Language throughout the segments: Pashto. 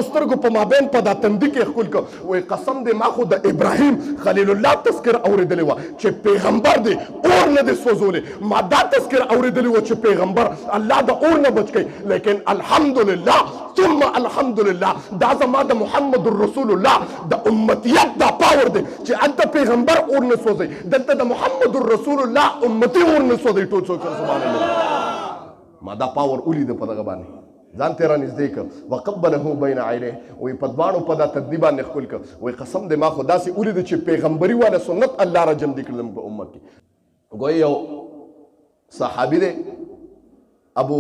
سترګو په مابین په دا تندي کې ښکل کړ وایي قسم دی ما خو د ابراهیم خلیل الله تذکر اورېدلی وه چې پیغمبر دی اور نه دی سوځولی ما دا تذکر اورېدلی وه چې پیغمبر الله د اور نه بچ کوي لیکن الحمدلله ثم الحمدلله دا زما د محمد رسول الله د امتیت دا پاور دی چې هلته پیغمبر اور نه سوځوي دلته د محمد رسول الله امتي اور نه سوځوي ټول څوک سبحان الله ما دا پاور ولیده په دغه باندې ځان تې را نږدې کړ وقبله بین عینیه وایي په دواړو په دا تدبي باندې ښکل کړ وایي قسم دی ما خو داسې ولیده چې پیغمبري والا سنت الله را جمدي کړل په امت کې ګویا یو صحابي دی ابو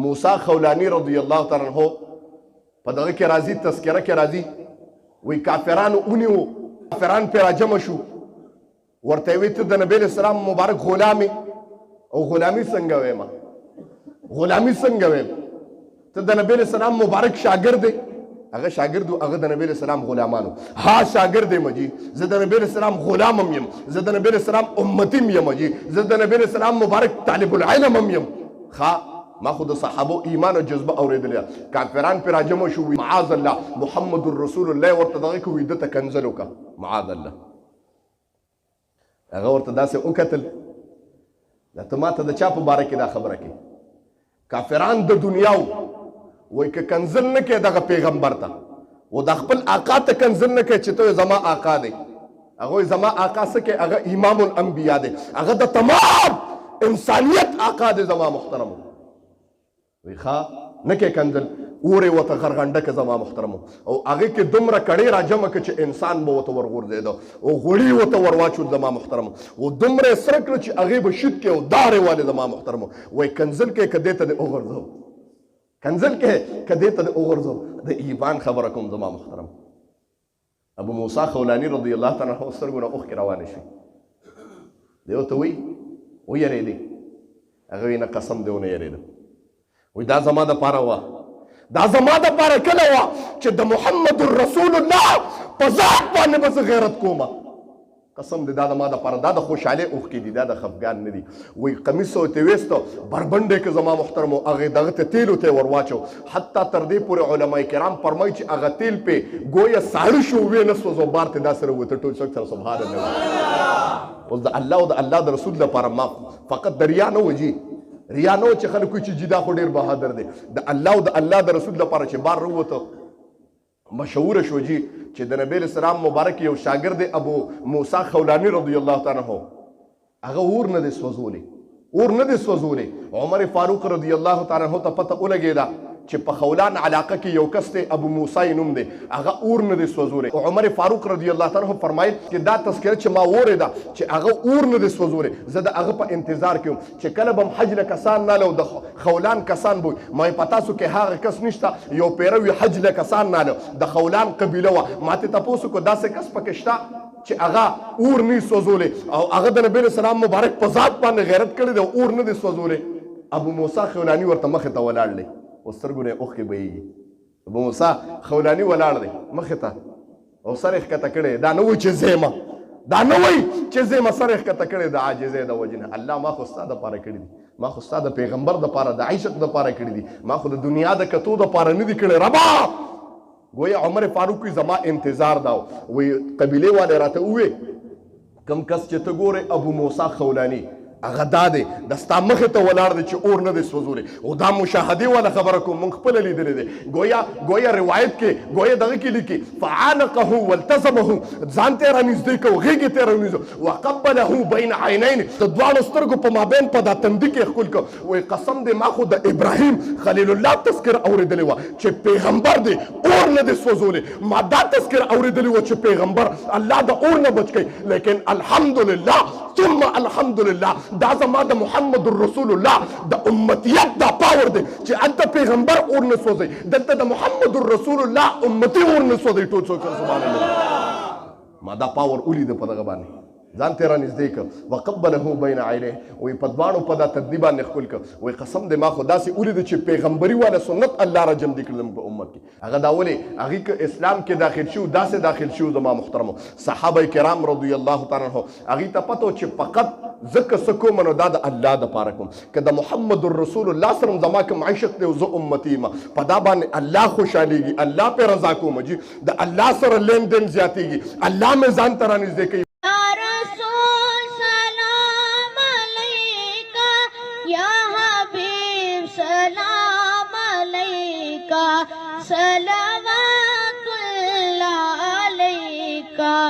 موسی خولاني رضی الله تعالی عنہ په دغه کې راځي تذکره کې راځي وایي کافرانو ونیو کافران پرې راجمع شو ورته یې وایي ته د نبي علیه السلام مبارک غلام او غلامي څنګه ویم غلامي څنګه ویم ته د نبی علیه السلام مبارک شاګرد دی هغه شاګرد هغه د نبی علیه السلام غلامانو ها شاګرد یم جی زه د نبی علیه السلام غلام هم یم زه د نبی علیه السلام امتی یم جی زه د نبی علیه السلام مبارک طالب العلم هم یم ښه ما خو د صحابو ایمان او جذبه اورېدلی کافران پرې راجمع شو معاذ الله محمد رسول الله ورته دغه کې وایي ده ته کنځل وکړه معاذ الله هغه ورته داسې وکتل دا ته ما ته د چا په باره کې دا خبره کوي کافران د دنیا وایي که کنځل نه کوې دغه پیغمبر ته و د خپل آقا ته کنځل نه کوې چې ته زما آقا دی هغه وایي زما آقا څه کوي هغه امام الانبیا دی هغه د تمام انسانیت آقا دی زما محترمو وایي ښه نه کوې کنځل اورې ورته غرغنډه که زما محترمو او هغې کې دومره کړې راجمع که چې انسان به ورته ورغورځېده او غوړي ورته ورواچول زما محترمو او دومره یې سره کړه چې هغې به شیت کې او دارې والې زما محترمو وایي کنځل کې که دې ته دې وغورځو کنځل کې که دې ته دې وغورځو د ایمان خبره کوم زما محترم ابو موسی خولاني رضی الله تعالی عنه سترګو نه اوښکې روانې شوې دی ورته وایي ویرېدې هغه وایي نه قسم دی ونه یېرېدم وایي دا زما دپاره وه دا زما دپاره کله وه چې د محمد رسول الله په ذات باندې به زه غیرت کومه قسم دی دا د ما دپاره دا د خوشحالۍ اوښکې دي دا د خفګان نه دي وایي قمیص ورته ویسته بربنډې که زما محترم و هغې دغه ته تیلو ته یې ور واچو حتی تر دې پورې علما کرام فرمایي چې هغه تیل پې ګویه ساړه شو ویې نه سوځو بار ته دا سره وته ټول څوک سره سبحان الله اوس د الله او د الله د رسول لپاره ما فقط د ریا نه وجي ریا نه و چې خلک وایي چې جدا خو ډېر بهادر دی د الله او د الله د رسول لپاره چې بار راووته مشهوره شو جي چې د نبی علیه السلام مبارک یو شاګرد ابو موسی خولاني رضی الله تعالی عنه هغه اور نه دی سوځولی اور نه دی سوځولی عمر فاروق رضی الله تعالی عنه ته پته ولګېده چې په خولان علاقه کې یو کس دی ابو موسی نوم دی هغه اور نه دی سوځولی عمر فاروق رضی الله تعالی عنه فرمایل چې دا تذکره چې ما اورېده چې هغه اور نه دی سوځولی زه د هغه په انتظار کې وم چې کله به م حج له کسان ناله او د خولان کسان به ما په تاسو کې هغه کس نشته یو پیرو حج له کسان ناله د خولان قبیله وه ما ته تپوس وکړو داسې کس پکې شته چې هغه اور نه سوځولی او هغه د نبي علیه السلام مبارک په ذات باندې غیرت کړی دی او اور نه دی سوځولی ابو موسی خولاني ورته مخې ته ولاړ دی او سترګو نه یې اوښکې بهیږي ابو موسی خولاني ولاړ دی مخې ته او سر یې ښکته کړی دا نه وایي چې زیمه دا نه وایي چې زیمه سر یې ښکته کړی د عاجزۍ د وجې نه الله ما خو ستا دپاره کړي دي ما خو ستا د پیغمبر دپاره د عشق دپاره کړي دي ما خو د دنیا د کتو دپاره نه دي کړی ربا گویا عمر فاروق وی زما انتظار داو وی قبیله والے راته وې کم کس چې ته ګورې ابو موسی خولاني هغه دا دی د ستا مخې ته ولاړ دی چې اور نه دی سوځولی او دا مشاهدې والا خبره کوم موږ خپله لیدلې دی گویا روایت کې گویا دغه کې لیکي فعانقه والتزمه ځان ته یې رانږدې کو غېږې ته یې رانیزو وقبله بین عینین د دواړو سترګو په مابین په دا تندي کې ښکل کړ وایي قسم دی ما خو د ابراهیم خلیل الله تذکر اورېدلی وه چې پیغمبر دی اور نه دی سوځولی ما دا تذکر اورېدلی وه چې پیغمبر الله د اور نه بچ کوي لیکن الحمدلله ثم الحمدلله دا زما د محمد رسول الله د امتیت دا پاور دی چې هلته پیغمبر اور نه سوځوي دلته د محمد رسول الله امتي اور نه سوځوي ټول څوک سبحان الله ما دا پاور ولیده په دغه باندې ځان ته رانږدې کړ وقبله بین عینه وایي په دواړو په دا تدبیر باندې ښکل کړ وایي قسم دی ما خو داسې ولیده چې پیغمبري والا سنت الله را جمع دي کړل په امت کې هغه دا ولې هغې که اسلام کې داخل شو داسې داخل شو زما محترمو صحابه کرام رضی الله تعالی عنهم هغې ته پته و چې فقط زه که څه کوم نو دا د الله دپاره کوم که د محمد رسول الله سره زما کوم عشق دی او زه امتي یم په دا باندې الله خوشحالېږي الله پرې رضا کوم جي د الله سره لین دین زیاتېږي الله مې ځان ته رانږدې کوي سلام